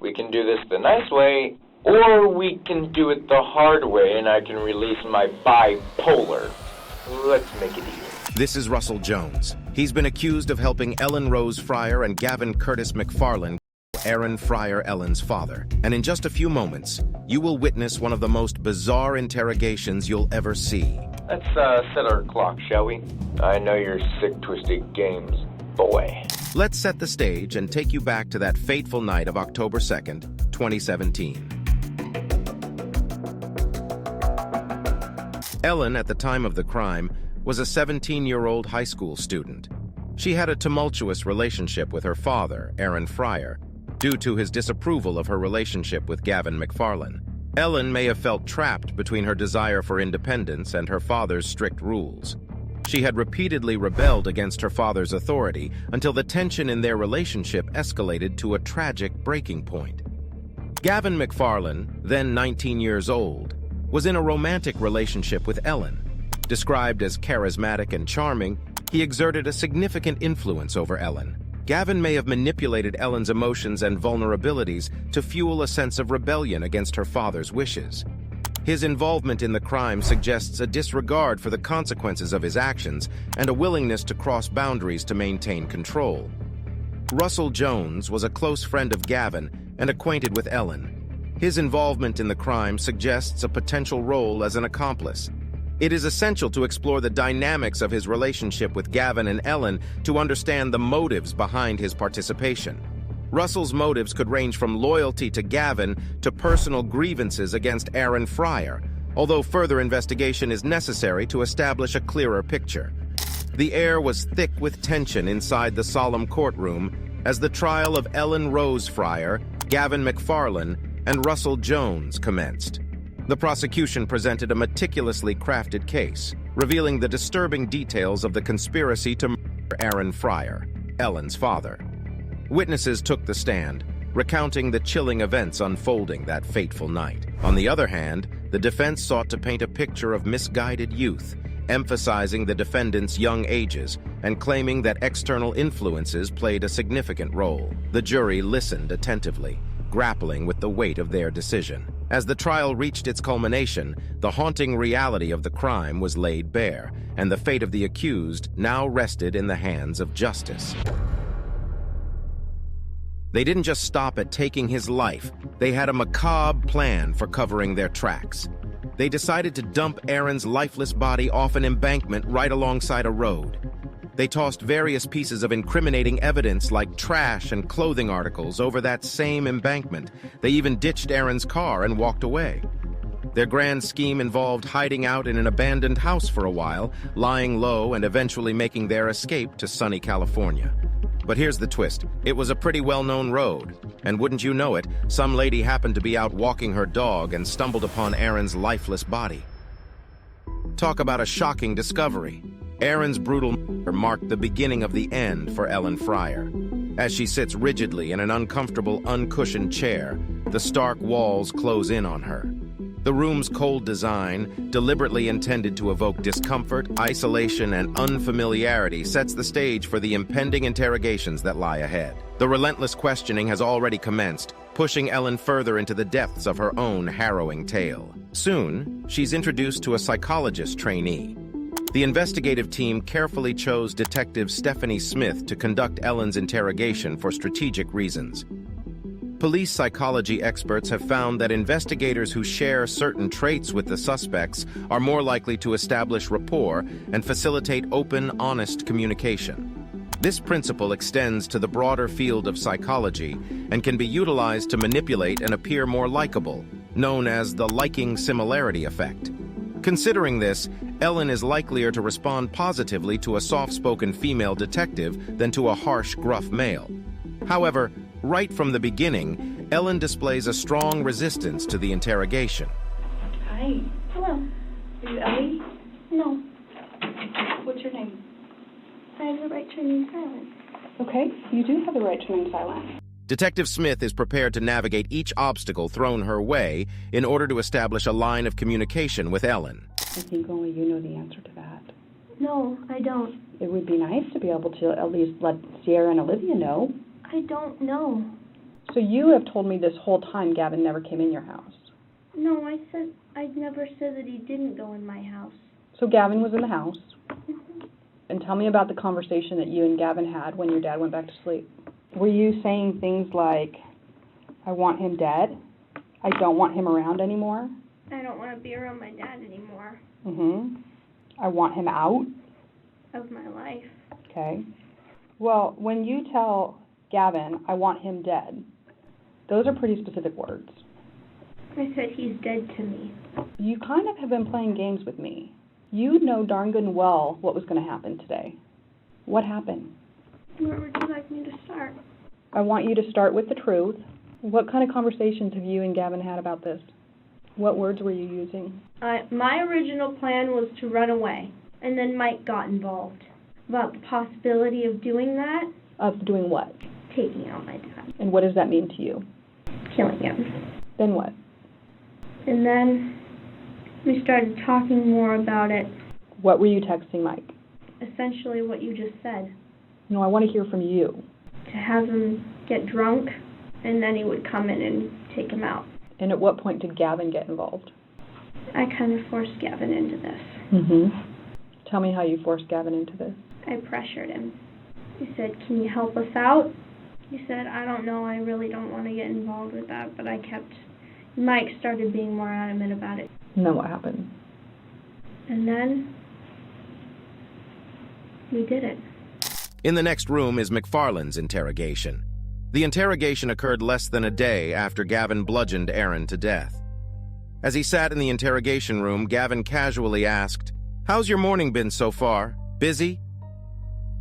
We can do this the nice way, or we can do it the hard way and I can release my bipolar. Let's make it even. This is Russell Jones. He's been accused of helping Ellen Rose Fryer and Gavin Curtis McFarlane kill Aaron Fryer, Ellen's father. And in just a few moments, you will witness one of the most bizarre interrogations you'll ever see. Let's set our clock, shall we? I know your sick, twisted games, boy. Let's set the stage and take you back to that fateful night of October 2nd, 2017. Ellen, at the time of the crime, was a 17-year-old high school student. She had a tumultuous relationship with her father, Aaron Fryer, due to his disapproval of her relationship with Gavin McFarlane. Ellen may have felt trapped between her desire for independence and her father's strict rules. She had repeatedly rebelled against her father's authority until the tension in their relationship escalated to a tragic breaking point. Gavin McFarlane, then 19 years old, was in a romantic relationship with Ellen. Described as charismatic and charming, he exerted a significant influence over Ellen. Gavin may have manipulated Ellen's emotions and vulnerabilities to fuel a sense of rebellion against her father's wishes. His involvement in the crime suggests a disregard for the consequences of his actions and a willingness to cross boundaries to maintain control. Russell Jones was a close friend of Gavin and acquainted with Ellen. His involvement in the crime suggests a potential role as an accomplice. It is essential to explore the dynamics of his relationship with Gavin and Ellen to understand the motives behind his participation. Russell's motives could range from loyalty to Gavin to personal grievances against Aaron Fryer, although further investigation is necessary to establish a clearer picture. The air was thick with tension inside the solemn courtroom as the trial of Ellen Rose Fryer, Gavin McFarlane, and Russell Jones commenced. The prosecution presented a meticulously crafted case, revealing the disturbing details of the conspiracy to murder Aaron Fryer, Ellen's father. Witnesses took the stand, recounting the chilling events unfolding that fateful night. On the other hand, the defense sought to paint a picture of misguided youth, emphasizing the defendants' young ages and claiming that external influences played a significant role. The jury listened attentively, grappling with the weight of their decision. As the trial reached its culmination, the haunting reality of the crime was laid bare, and the fate of the accused now rested in the hands of justice. They didn't just stop at taking his life. They had a macabre plan for covering their tracks. They decided to dump Aaron's lifeless body off an embankment right alongside a road. They tossed various pieces of incriminating evidence like trash and clothing articles over that same embankment. They even ditched Aaron's car and walked away. Their grand scheme involved hiding out in an abandoned house for a while, lying low, and eventually making their escape to sunny California. But here's the twist. It was a pretty well-known road, and wouldn't you know it, some lady happened to be out walking her dog and stumbled upon Aaron's lifeless body. Talk about a shocking discovery. Aaron's brutal murder marked the beginning of the end for Ellen Fryer. As she sits rigidly in an uncomfortable, uncushioned chair, the stark walls close in on her. The room's cold design, deliberately intended to evoke discomfort, isolation, and unfamiliarity, sets the stage for the impending interrogations that lie ahead. The relentless questioning has already commenced, pushing Ellen further into the depths of her own harrowing tale. Soon, she's introduced to a psychologist trainee. The investigative team carefully chose Detective Stephanie Smith to conduct Ellen's interrogation for strategic reasons. Police psychology experts have found that investigators who share certain traits with the suspects are more likely to establish rapport and facilitate open, honest communication. This principle extends to the broader field of psychology and can be utilized to manipulate and appear more likable, known as the liking similarity effect. Considering this, Ellen is likelier to respond positively to a soft-spoken female detective than to a harsh, gruff male. However, right from the beginning, Ellen displays a strong resistance to the interrogation. Hi. Hello. Are you Ellie? No. What's your name? I have the right to remain silent. Okay, you do have the right to remain silent. Detective Smith is prepared to navigate each obstacle thrown her way in order to establish a line of communication with Ellen. I think only you know the answer to that. No, I don't. It would be nice to be able to at least let Sierra and Olivia know. I don't know. So you have told me this whole time Gavin never came in your house. No, I never said that he didn't go in my house. So Gavin was in the house. And tell me about the conversation that you and Gavin had when your dad went back to sleep. Were you saying things like, I want him dead? I don't want him around anymore? I don't want to be around my dad anymore. I want him out? Of my life. Okay. Well, when you tell Gavin, I want him dead, those are pretty specific words. I said he's dead to me. You kind of have been playing games with me. You know darn good and well what was going to happen today. What happened? Where would you like me to start? I want you to start with the truth. What kind of conversations have you and Gavin had about this? What words were you using? My original plan was to run away, and then Mike got involved. About the possibility of doing that. Of doing what? Taking out my dad. And what does that mean to you? Killing him. Then what? And then we started talking more about it. What were you texting Mike? Essentially what you just said. No, I want to hear from you. To have him get drunk, and then he would come in and take him out. And at what point did Gavin get involved? I kind of forced Gavin into this. Tell me how you forced Gavin into this. I pressured him. He said, can you help us out? He said, I don't know, I really don't want to get involved with that, but Mike started being more adamant about it. And then what happened? And then we did it. In the next room is McFarland's interrogation. The interrogation occurred less than a day after Gavin bludgeoned Aaron to death. As he sat in the interrogation room, Gavin casually asked, "How's your morning been so far? Busy?"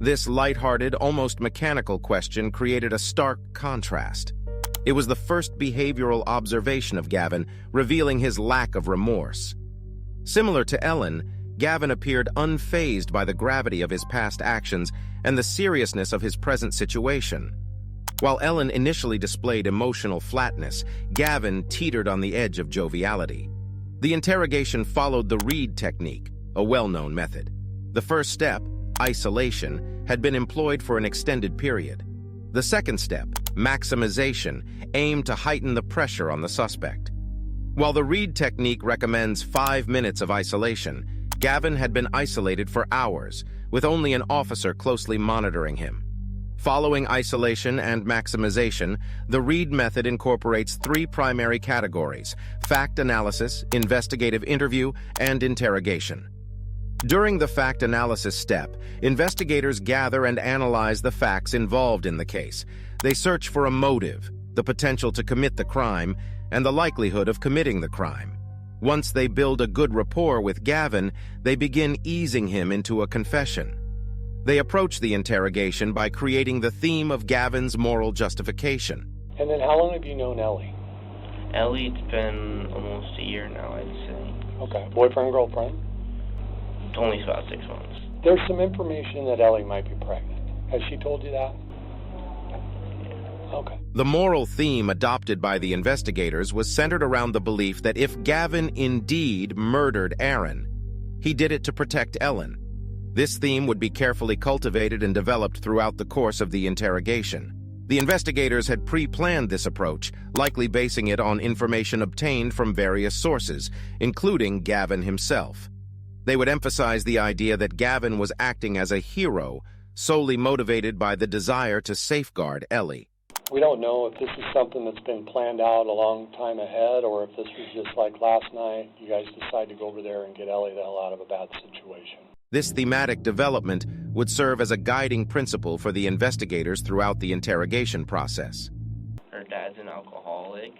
This lighthearted, almost mechanical question created a stark contrast. It was the first behavioral observation of Gavin, revealing his lack of remorse. Similar to Ellen, Gavin appeared unfazed by the gravity of his past actions and the seriousness of his present situation. While Ellen initially displayed emotional flatness, Gavin teetered on the edge of joviality. The interrogation followed the Reed technique, a well-known method. The first step, isolation, had been employed for an extended period. The second step, maximization, aimed to heighten the pressure on the suspect. While the Reed technique recommends 5 minutes of isolation, Gavin had been isolated for hours, with only an officer closely monitoring him. Following isolation and maximization, the Reed method incorporates 3 primary categories: fact analysis, investigative interview, and interrogation. During the fact analysis step, investigators gather and analyze the facts involved in the case. They search for a motive, the potential to commit the crime, and the likelihood of committing the crime. Once they build a good rapport with Gavin, they begin easing him into a confession. They approach the interrogation by creating the theme of Gavin's moral justification. And then how long have you known Ellie? Ellie, it's been almost a year now, I'd say. Okay. Boyfriend, girlfriend? It's only about 6 months. There's some information that Ellie might be pregnant. Has she told you that? Okay. The moral theme adopted by the investigators was centered around the belief that if Gavin indeed murdered Aaron, he did it to protect Ellen. This theme would be carefully cultivated and developed throughout the course of the interrogation. The investigators had pre-planned this approach, likely basing it on information obtained from various sources, including Gavin himself. They would emphasize the idea that Gavin was acting as a hero, solely motivated by the desire to safeguard Ellie. We don't know if this is something that's been planned out a long time ahead, or if this was just like last night, you guys decide to go over there and get Ellie the hell out of a bad situation. This thematic development would serve as a guiding principle for the investigators throughout the interrogation process. Her dad's an alcoholic,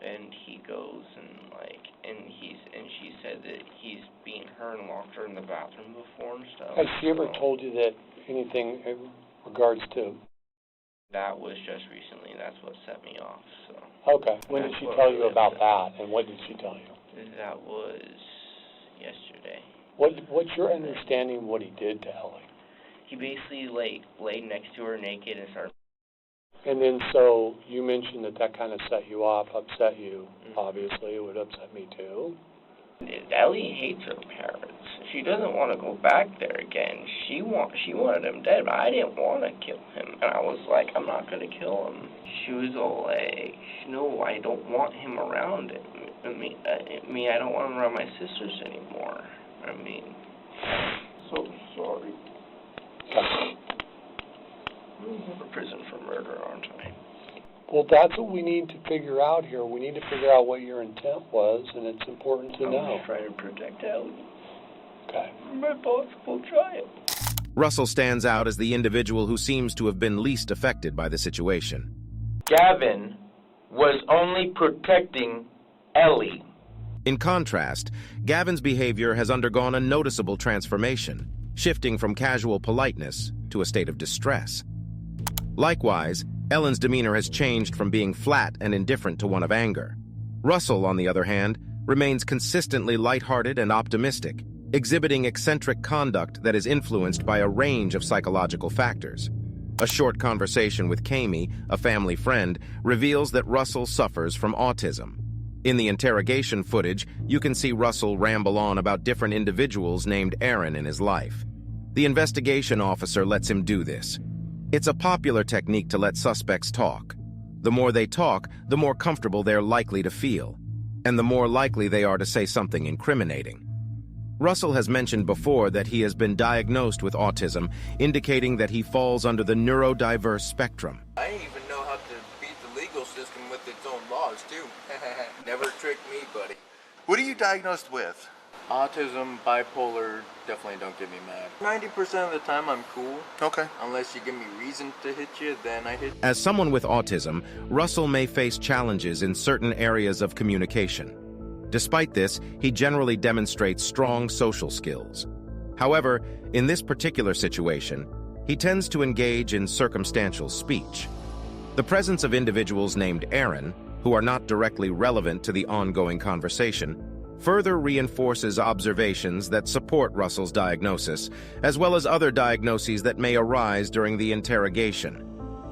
and he goes and she said that he's beaten her and locked her in the bathroom before and stuff. Has she ever told you that anything in regards to? That was just recently. That's what set me off. So. Okay. When did she tell you about that, and what did she tell you? That was yesterday. What's your understanding of what he did to Ellie? He basically laid next to her naked and started. And then so you mentioned that kind of set you off, upset you. Obviously, it would upset me too. Ellie hates her parents. She doesn't want to go back there again. She wanted him dead, but I didn't want to kill him. And I was like, I'm not going to kill him. She was all like, no, I don't want him around it. I don't want him around my sisters anymore. So sorry. I'm for prison for murder, aren't I? Well, that's what we need to figure out here. We need to figure out what your intent was, and it's important to know. I'm trying to protect Ellie. Okay. My boss will try it. Russell stands out as the individual who seems to have been least affected by the situation. Gavin was only protecting Ellie. In contrast, Gavin's behavior has undergone a noticeable transformation, shifting from casual politeness to a state of distress. Likewise, Ellen's demeanor has changed from being flat and indifferent to one of anger. Russell, on the other hand, remains consistently lighthearted and optimistic, exhibiting eccentric conduct that is influenced by a range of psychological factors. A short conversation with Kami, a family friend, reveals that Russell suffers from autism. In the interrogation footage, you can see Russell ramble on about different individuals named Aaron in his life. The investigation officer lets him do this. It's a popular technique to let suspects talk. The more they talk, the more comfortable they're likely to feel, and the more likely they are to say something incriminating. Russell has mentioned before that he has been diagnosed with autism, indicating that he falls under the neurodiverse spectrum. I even know how to beat the legal system with its own laws, too. Never tricked me, buddy. What are you diagnosed with? Autism, bipolar, definitely don't get me mad. 90% of the time I'm cool. Okay. Unless you give me reason to hit you, then I hit you. As someone with autism, Russell may face challenges in certain areas of communication. Despite this, he generally demonstrates strong social skills. However, in this particular situation, he tends to engage in circumstantial speech. The presence of individuals named Aaron, who are not directly relevant to the ongoing conversation, further reinforces observations that support Russell's diagnosis, as well as other diagnoses that may arise during the interrogation.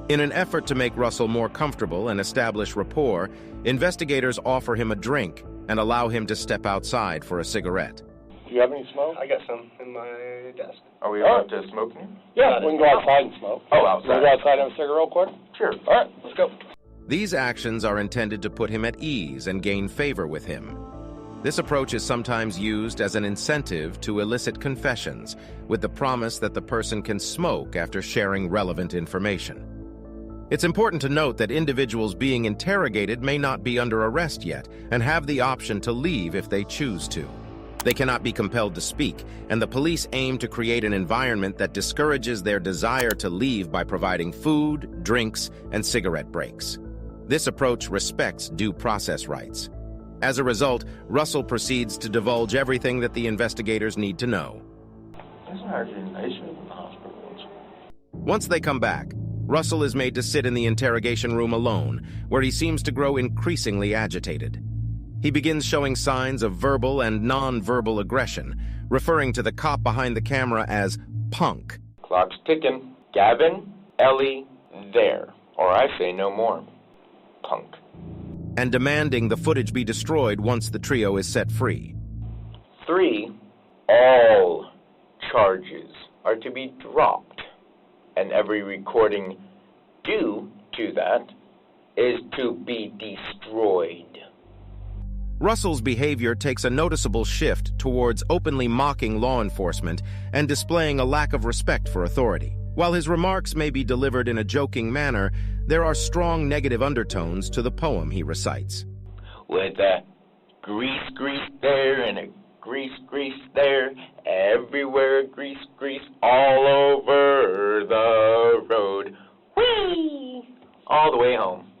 In an effort to make Russell more comfortable and establish rapport, investigators offer him a drink and allow him to step outside for a cigarette. Do you have any smoke? I got some in my desk. Are we allowed to smoke here? Yeah, we can go outside and smoke. Oh, outside. Can we go outside and have a cigarette real quick? Sure. All right, let's go. These actions are intended to put him at ease and gain favor with him. This approach is sometimes used as an incentive to elicit confessions, with the promise that the person can smoke after sharing relevant information. It's important to note that individuals being interrogated may not be under arrest yet and have the option to leave if they choose to. They cannot be compelled to speak, and the police aim to create an environment that discourages their desire to leave by providing food, drinks, and cigarette breaks. This approach respects due process rights. As a result, Russell proceeds to divulge everything that the investigators need to know. That's actually nice in the hospitals. Once they come back, Russell is made to sit in the interrogation room alone, where he seems to grow increasingly agitated. He begins showing signs of verbal and non-verbal aggression, referring to the cop behind the camera as punk. Clock's ticking. Gavin, Ellie, there. Or I say no more. Punk. And demanding the footage be destroyed once the trio is set free. 3, all charges are to be dropped, and every recording due to that is to be destroyed. Russell's behavior takes a noticeable shift towards openly mocking law enforcement and displaying a lack of respect for authority. While his remarks may be delivered in a joking manner, there are strong negative undertones to the poem he recites. With a grease there and a grease there, everywhere grease all over the road. Whee! All the way home.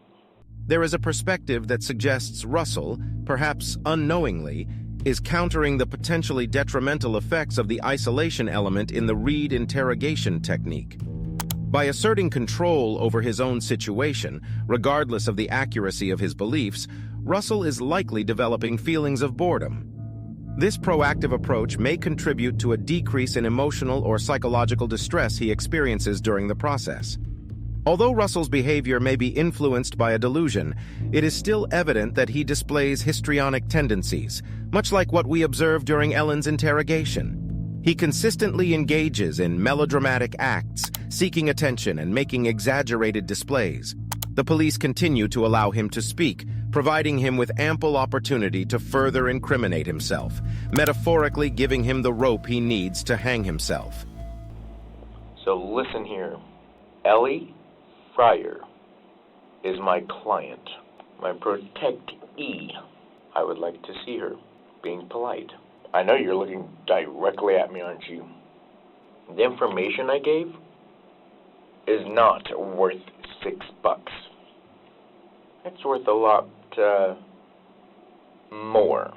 There is a perspective that suggests Russell, perhaps unknowingly, is countering the potentially detrimental effects of the isolation element in the Reed interrogation technique. By asserting control over his own situation, regardless of the accuracy of his beliefs, Russell is likely developing feelings of boredom. This proactive approach may contribute to a decrease in emotional or psychological distress he experiences during the process. Although Russell's behavior may be influenced by a delusion, it is still evident that he displays histrionic tendencies, much like what we observed during Ellen's interrogation. He consistently engages in melodramatic acts, seeking attention and making exaggerated displays. The police continue to allow him to speak, providing him with ample opportunity to further incriminate himself, metaphorically giving him the rope he needs to hang himself. So listen here. Ellie Fryer is my client, my protectee. I would like to see her, being polite. I know you're looking directly at me, aren't you? The information I gave is not worth $6. It's worth a lot more.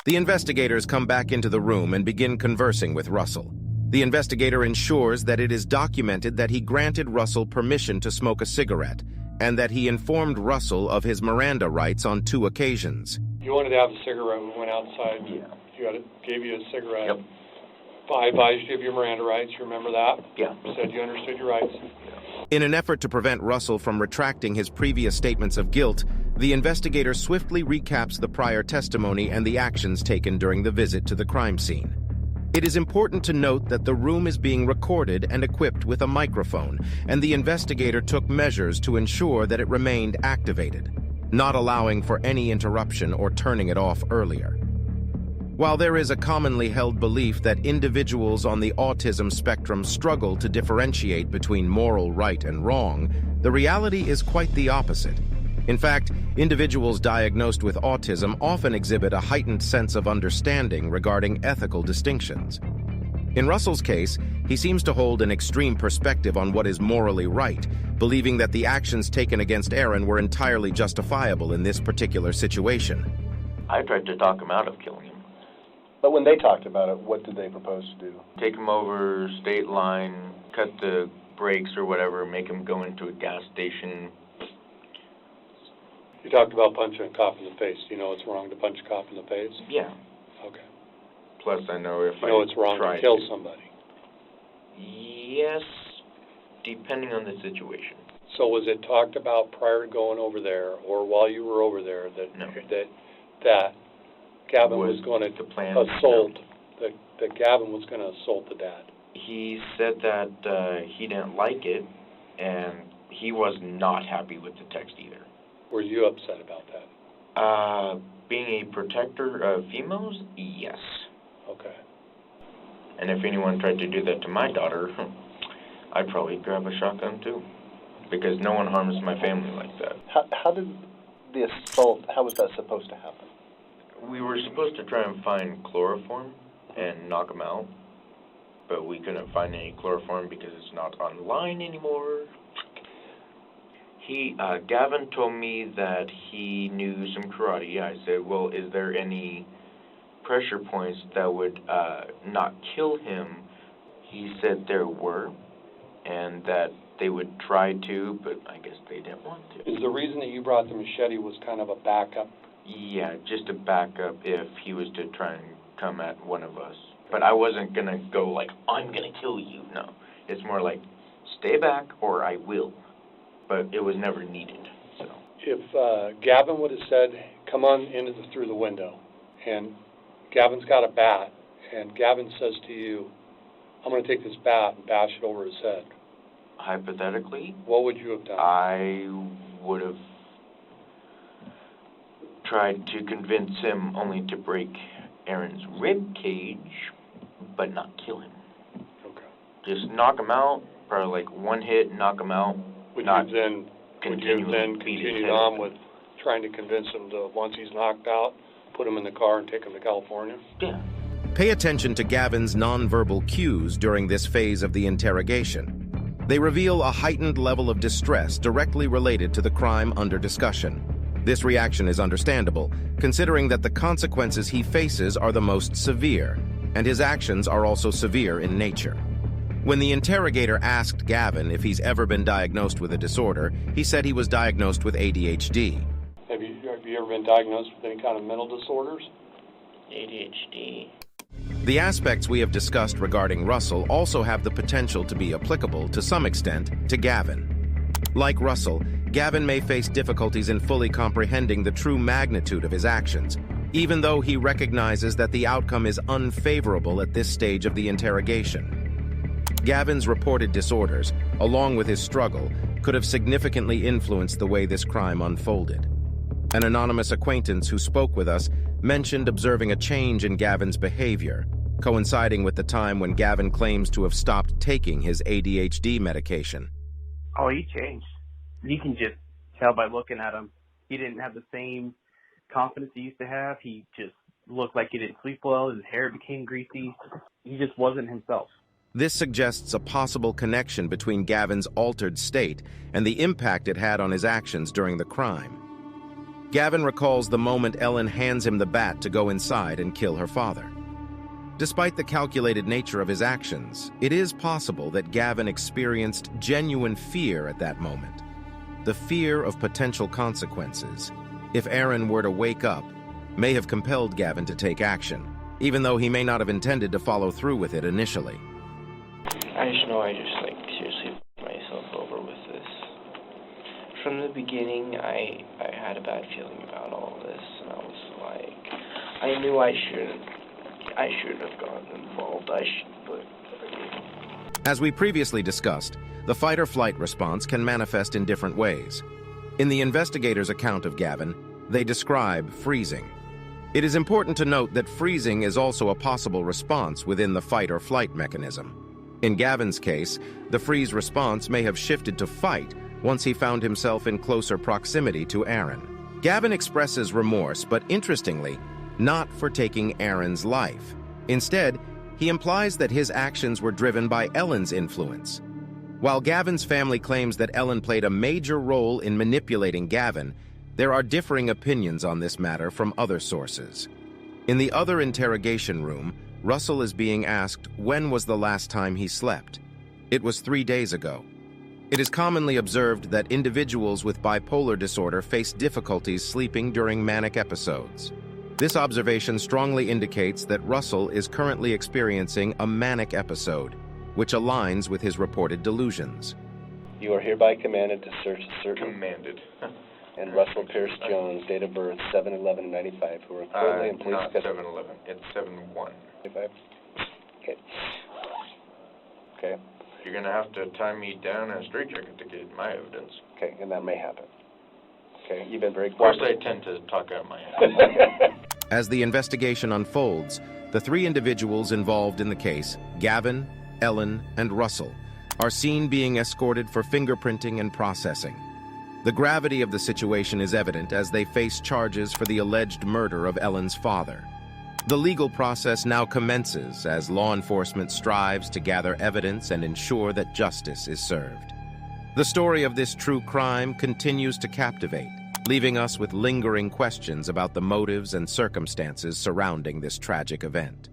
The investigators come back into the room and begin conversing with Russell. The investigator ensures that it is documented that he granted Russell permission to smoke a cigarette and that he informed Russell of his Miranda rights on 2 occasions. You wanted to have a cigarette when we went outside. Yeah. Gave you a cigarette. Yep. I advised you of your Miranda rights. You remember that? Yeah. You said you understood your rights. In an effort to prevent Russell from retracting his previous statements of guilt, the investigator swiftly recaps the prior testimony and the actions taken during the visit to the crime scene. It is important to note that the room is being recorded and equipped with a microphone, and the investigator took measures to ensure that it remained activated, not allowing for any interruption or turning it off earlier. While there is a commonly held belief that individuals on the autism spectrum struggle to differentiate between moral right and wrong, the reality is quite the opposite. In fact, individuals diagnosed with autism often exhibit a heightened sense of understanding regarding ethical distinctions. In Russell's case, he seems to hold an extreme perspective on what is morally right, believing that the actions taken against Aaron were entirely justifiable in this particular situation. I tried to talk him out of killing him. But when they talked about it, what did they propose to do? Take him over state line, cut the brakes or whatever, make him go into a gas station. You talked about punching a cop in the face. Do you know it's wrong to punch a cop in the face? Yeah. Okay. Plus, I know if You know it's wrong to kill somebody. Yes, depending on the situation. So was it talked about prior to going over there, or while you were over there, that No. that Gavin was going to the plan? assault, that Gavin was going to assault the dad? He said that he didn't like it, and he was not happy with the text either. Were you upset about that? Being a protector of females, yes. Okay. And if anyone tried to do that to my daughter, I'd probably grab a shotgun too. Because no one harms my family like that. How did the assault, how was that supposed to happen? We were supposed to try and find chloroform and knock him out. But we couldn't find any chloroform because it's not online anymore. Gavin told me that he knew some karate. I said, well, is there any pressure points that would not kill him? He said there were, and that they would try to, but I guess they didn't want to. Is the reason that you brought the machete was kind of a backup? Yeah, just a backup if he was to try and come at one of us. But I wasn't going to go like, I'm going to kill you. No, it's more like, stay back or I will. But it was never needed. So If Gavin would have said, come on in through the window, and Gavin's got a bat, and Gavin says to you, I'm going to take this bat and bash it over his head. Hypothetically, what would you have done? I would have tried to convince him only to break Aaron's rib cage, but not kill him. Okay. Just knock him out, probably like one hit, knock him out. Would you then continue on with trying to convince him to, once he's knocked out, put him in the car and take him to California? Yeah. Pay attention to Gavin's nonverbal cues during this phase of the interrogation. They reveal a heightened level of distress directly related to the crime under discussion. This reaction is understandable, considering that the consequences he faces are the most severe, and his actions are also severe in nature. When the interrogator asked Gavin if he's ever been diagnosed with a disorder, he said he was diagnosed with ADHD. Have you ever been diagnosed with any kind of mental disorders? ADHD. The aspects we have discussed regarding Russell also have the potential to be applicable, to some extent, to Gavin. Like Russell, Gavin may face difficulties in fully comprehending the true magnitude of his actions, even though he recognizes that the outcome is unfavorable at this stage of the interrogation. Gavin's reported disorders, along with his struggle, could have significantly influenced the way this crime unfolded. An anonymous acquaintance who spoke with us mentioned observing a change in Gavin's behavior, coinciding with the time when Gavin claims to have stopped taking his ADHD medication. Oh, he changed. You can just tell by looking at him. He didn't have the same confidence he used to have. He just looked like he didn't sleep well. His hair became greasy. He just wasn't himself. This suggests a possible connection between Gavin's altered state and the impact it had on his actions during the crime. Gavin recalls the moment Ellen hands him the bat to go inside and kill her father. Despite the calculated nature of his actions, it is possible that Gavin experienced genuine fear at that moment. The fear of potential consequences, if Aaron were to wake up, may have compelled Gavin to take action, even though he may not have intended to follow through with it initially. I just know I seriously put myself over with this. From the beginning, I had a bad feeling about all this, and I was like, I knew I shouldn't have gotten involved. As we previously discussed, the fight-or-flight response can manifest in different ways. In the investigator's account of Gavin, they describe freezing. It is important to note that freezing is also a possible response within the fight-or-flight mechanism. In Gavin's case, the freeze response may have shifted to fight once he found himself in closer proximity to Aaron. Gavin expresses remorse, but interestingly, not for taking Aaron's life. Instead, he implies that his actions were driven by Ellen's influence. While Gavin's family claims that Ellen played a major role in manipulating Gavin, there are differing opinions on this matter from other sources. In the other interrogation room, Russell is being asked when was the last time he slept. It was 3 days ago. It is commonly observed that individuals with bipolar disorder face difficulties sleeping during manic episodes. This observation strongly indicates that Russell is currently experiencing a manic episode, which aligns with his reported delusions. You are hereby commanded to search a certain... Commanded. And Russell Pierce Jones, date of birth 7/11/95, who are currently in police not custody. 7/11. It's 7/1. Okay. Okay. You're going to have to tie me down in a straitjacket to get my evidence. Okay, and that may happen. Okay, you've been very Of course, quiet. I tend to talk out my ass. As the investigation unfolds, the 3 individuals involved in the case, Gavin, Ellen, and Russell, are seen being escorted for fingerprinting and processing. The gravity of the situation is evident as they face charges for the alleged murder of Ellen's father. The legal process now commences as law enforcement strives to gather evidence and ensure that justice is served. The story of this true crime continues to captivate, leaving us with lingering questions about the motives and circumstances surrounding this tragic event.